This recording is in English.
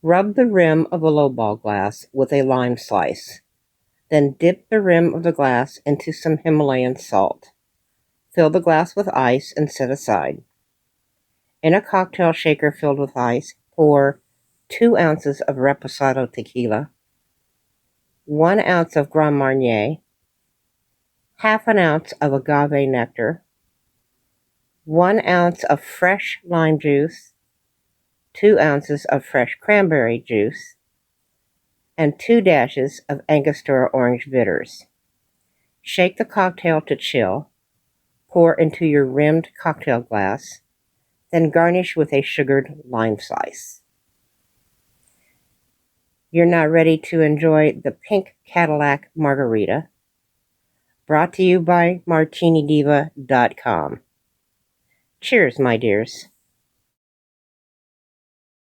Rub the rim of a lowball glass with a lime slice. Then dip the rim of the glass into some Himalayan salt. Fill the glass with ice and set aside. In a cocktail shaker filled with ice, pour 2 ounces of Reposado Tequila, 1 ounce of Grand Marnier, half an ounce of Agave Nectar, 1 ounce of fresh lime juice, 2 ounces of fresh cranberry juice, and 2 dashes of Angostura orange bitters. Shake the cocktail to chill, pour into your rimmed cocktail glass, then garnish with a sugared lime slice. You're now ready to enjoy the pink Cadillac Margarita, brought to you by MartiniDiva.com. Cheers, my dears.